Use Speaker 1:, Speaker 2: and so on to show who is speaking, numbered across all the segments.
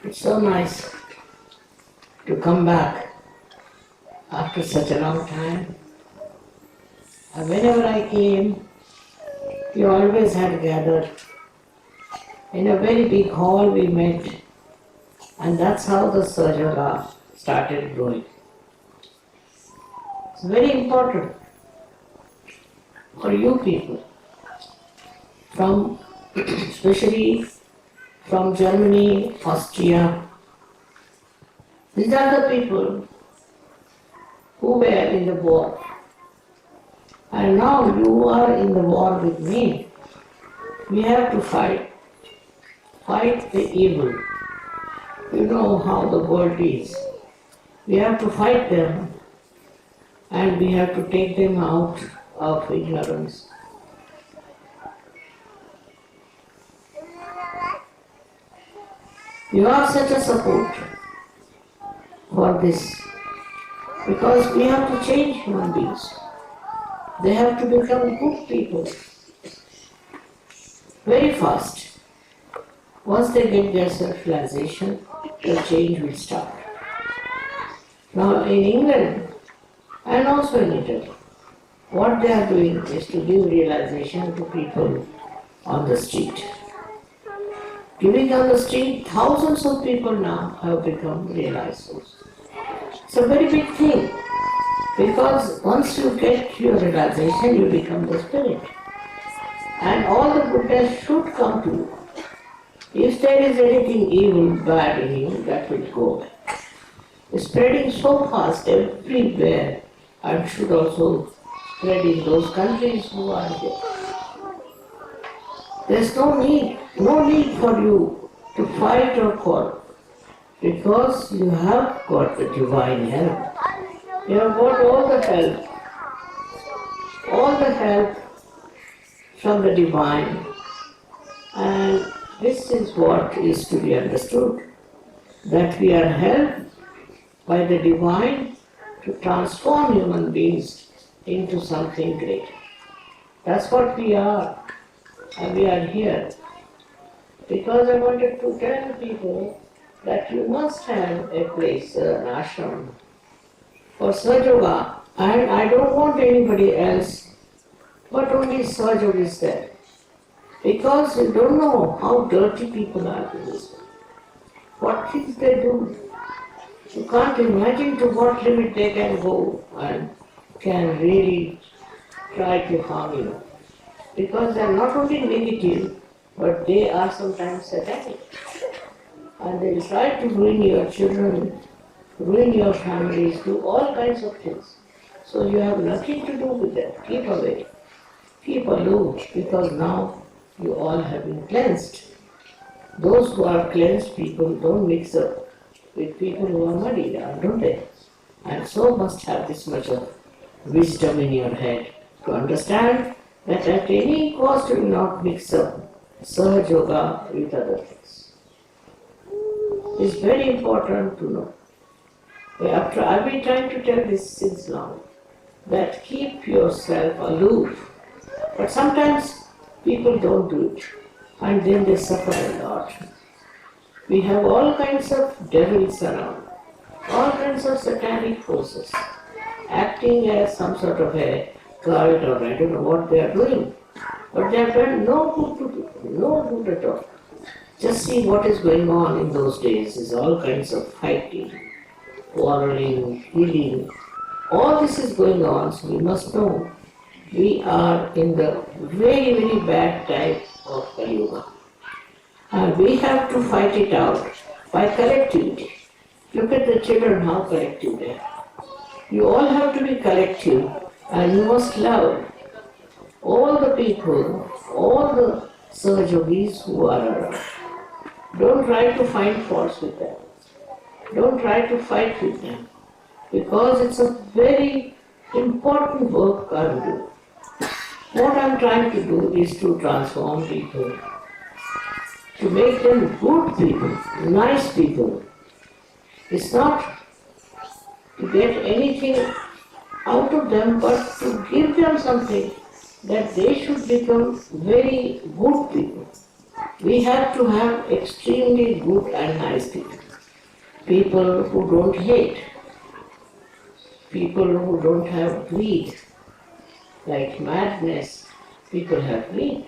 Speaker 1: It's so nice to come back after such a long time. And whenever I came, you always had gathered. In a very big hall we met, and that's how the Sahaja started growing. It's very important for you people, especially from Germany, Austria. These are the people who were in the war. And now you are in the war with me. We have to fight the evil. You know how the world is. We have to fight them and we have to take them out of ignorance. You are such a support for this because we have to change human beings. They have to become good people very fast. Once they get their self-realization, the change will start. Now in England and also in Italy, what they are doing is to give realization to people on the street. Giving on the street, thousands of people now have become realizers. It's a very big thing because once you get your realization, you become the spirit. And all the goodness should come to you. If there is anything evil, bad in you, that will go away. It's spreading so fast everywhere and should also spread in those countries who are here. There's no need for you to fight or quarrel because you have got the divine help. You have got all the help from the divine, and this is what is to be understood, that we are helped by the divine to transform human beings into something great. That's what we are, and we are here. Because I wanted to tell people that you must have a place, an ashram, for Sahaja, and I don't want anybody else, but only Sahaja is there. Because you don't know how dirty people are in this world. What things they do. You can't imagine to what limit they can go and can really try to harm you. Because they are not only negative, but they are sometimes satanic. And they will try to ruin your children, ruin your families, do all kinds of things. So you have nothing to do with them. Keep away. Keep aloof, because now you all have been cleansed. Those who are cleansed people don't mix up with people who are muddy, don't they? And so must have this much of wisdom in your head to understand that at any cost you will not mix up Sahaja Yoga with other things. It's very important to know. I've been trying to tell this since long, that keep yourself aloof. But sometimes people don't do it, and then they suffer a lot. We have all kinds of devils around, all kinds of satanic forces, acting as some sort of a cult, or I don't know what they are doing. But they have done no good at all. Just see what is going on in those days is all kinds of fighting, quarreling, killing. All this is going on, so we must know we are in the very, very bad type of Kali Yuga. And we have to fight it out by collectivity. Look at the children, how collective they are. You all have to be collective and you must love all the people, all the Sahajogis who are around. Don't try to find faults with them. Don't try to fight with them. Because it's a very important work I'm doing. What I'm trying to do is to transform people, to make them good people, nice people. It's not to get anything out of them, but to give them something that they should become very good people. We have to have extremely good and nice people. People who don't hate. People who don't have greed. Like madness, people have greed.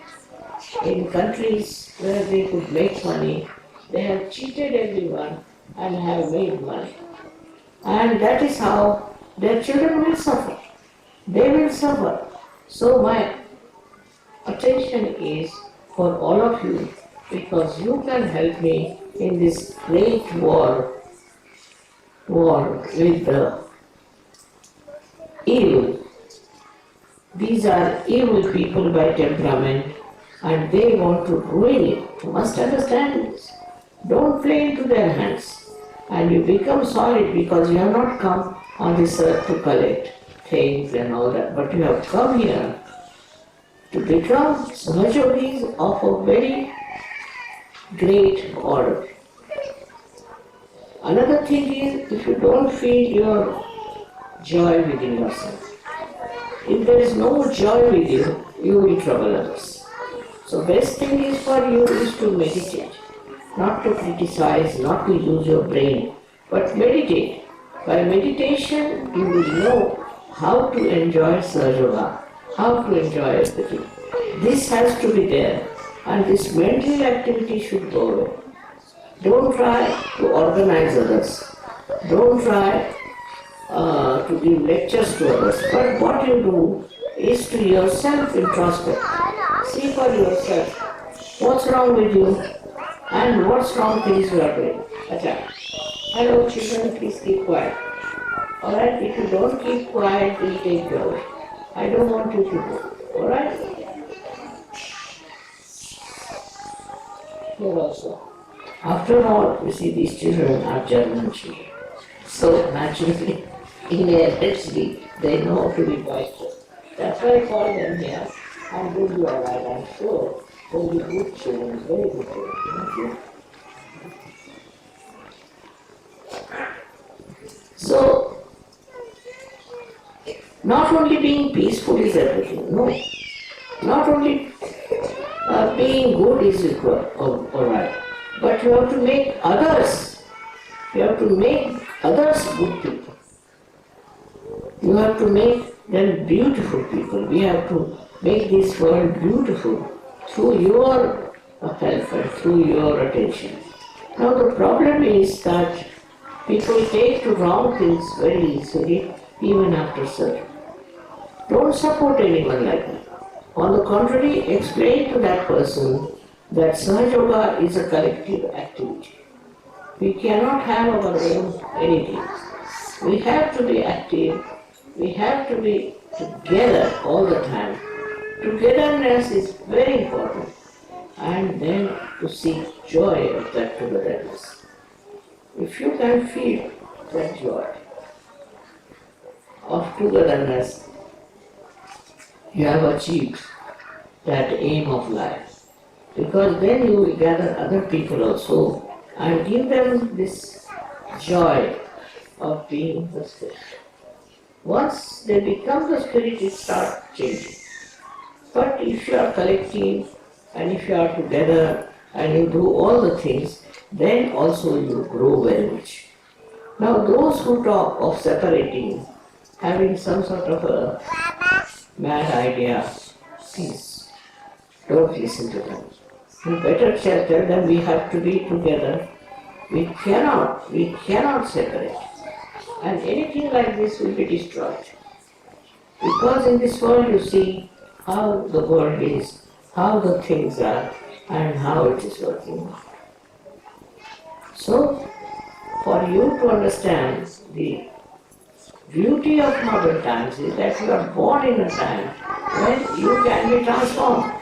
Speaker 1: In countries where they could make money, they have cheated everyone and have made money. And that is how their children will suffer. They will suffer. So my attention is for all of you, because you can help me in this great war with the evil. These are evil people by temperament and they want to ruin you. You must understand this. Don't play into their hands. And you become solid because you have not come on this earth to collect things and all that, but you have come here to become Sahajogis of a very great order. Another thing is, if you don't feel your joy within yourself, if there is no joy with you, you will trouble others. So best thing is for you is to meditate, not to criticize, not to use your brain, but meditate. By meditation, you will know how to enjoy Sahaja, how to enjoy everything. This has to be there, and this mental activity should go away. Don't try to organize others. Don't try to give lectures to others. But what you do is to yourself introspect. See for yourself what's wrong with you and what's wrong things you are doing. Acha. Hello children, please keep quiet. Alright, if you don't keep quiet, we'll take you away. I don't want you to go. Alright? Here also. After all, you see, these children are German children. So naturally, inherently, they know to be boisterous. That's why I call them here and do you alright. I'm sure they'll be good children, very good children. Thank you. So, not only being peaceful is everything, no. Not only being good is equal, alright, but you have to make others good people. You have to make them beautiful people. We have to make this world beautiful through your help and through your attention. Now the problem is that people take to wrong things very easily, even after surgery. Don't support anyone like that. On the contrary, explain to that person that Sahaja Yoga is a collective activity. We cannot have our own anything. We have to be active. We have to be together all the time. Togetherness is very important. And then to seek joy of that togetherness. If you can feel that joy of togetherness, you have achieved that aim of life. Because then you will gather other people also and give them this joy of being the spirit. Once they become the spirit, it starts changing. But if you are collective and if you are together and you do all the things, then also you grow very much. Now those who talk of separating, having some sort of a mad idea, please don't listen to them. You better tell them we have to be together. We cannot separate. And anything like this will be destroyed. Because in this world you see how the world is, how the things are, and how it is working. So, for you to understand the beauty of modern times is that you are born in a time when you can be transformed.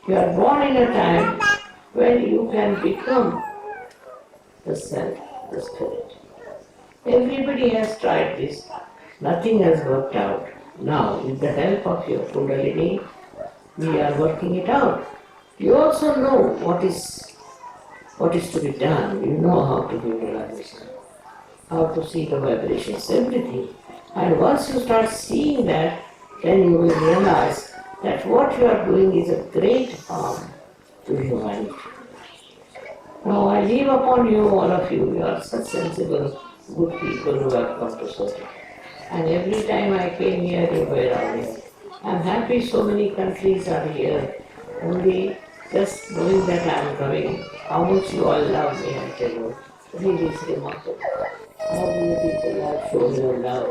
Speaker 1: You are born in a time when you can become the self, the spirit. Everybody has tried this. Nothing has worked out. Now, with the help of your Kundalini, we are working it out. You also know what is to be done. You know how to give realization, how to see the vibrations, everything. And once you start seeing that, then you will realize that what you are doing is a great harm to humanity. Now I leave upon you, all of you. You are such sensible, good people who have come to serve. And every time I came here, you were around. I'm happy so many countries are here. Only just knowing that I'm coming, how much you all love me, I tell you. Really is remarkable. How many people have shown your love.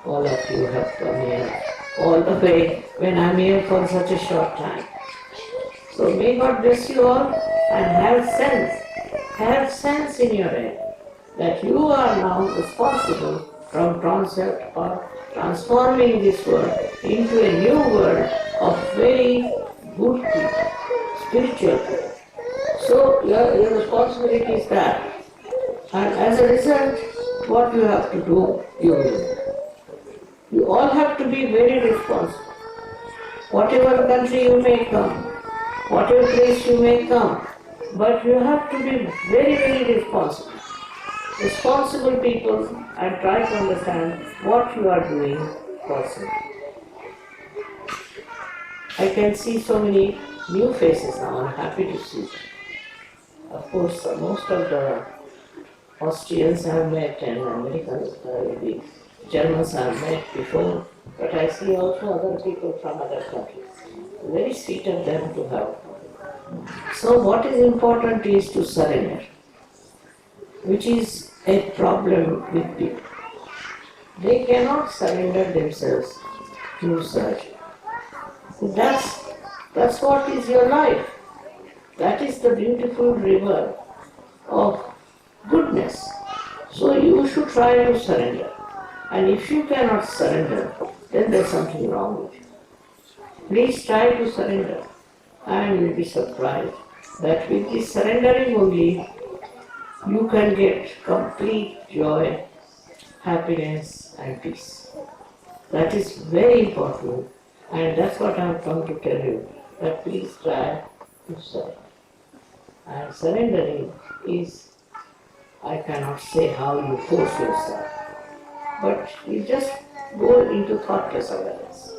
Speaker 1: All of you have come here all the way when I'm here for such a short time. So may God bless you all and have sense in your head that you are now responsible from concept or transforming this world into a new world of very good people, spiritual people. So your responsibility is that. And as a result, what you have to do, you will do. You all have to be very responsible. Whatever country you may come, whatever place you may come, but you have to be very, very responsible. Responsible people and try to understand what you are doing personally. I can see so many new faces now. I'm happy to see them. Of course, most of the Austrians I have met and Americans, the Germans I have met before, but I see also other people from other countries. Very sweet of them to have. So what is important is to surrender, which is a problem with people. They cannot surrender themselves to surgery. That's what is your life. That is the beautiful river of goodness. So you should try to surrender. And if you cannot surrender, then there's something wrong with you. Please try to surrender and you'll be surprised that with this surrendering only, you can get complete joy, happiness and peace. That is very important and that's what I have come to tell you, that please try to surrender. And surrendering is, I cannot say how you force yourself, but you just go into thoughtless awareness.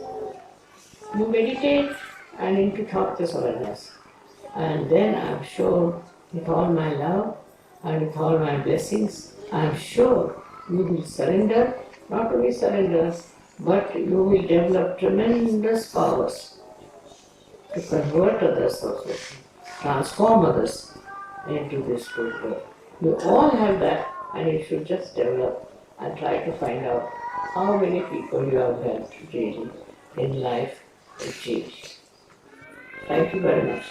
Speaker 1: You meditate and into thoughtless awareness. And then I'm sure with all my love and with all my blessings, I'm sure you will surrender, not only surrender, but you will develop tremendous powers to convert others also, transform others into this good world. You all have that and you should just develop and try to find out how many people you have helped really in life to change. Thank you very much.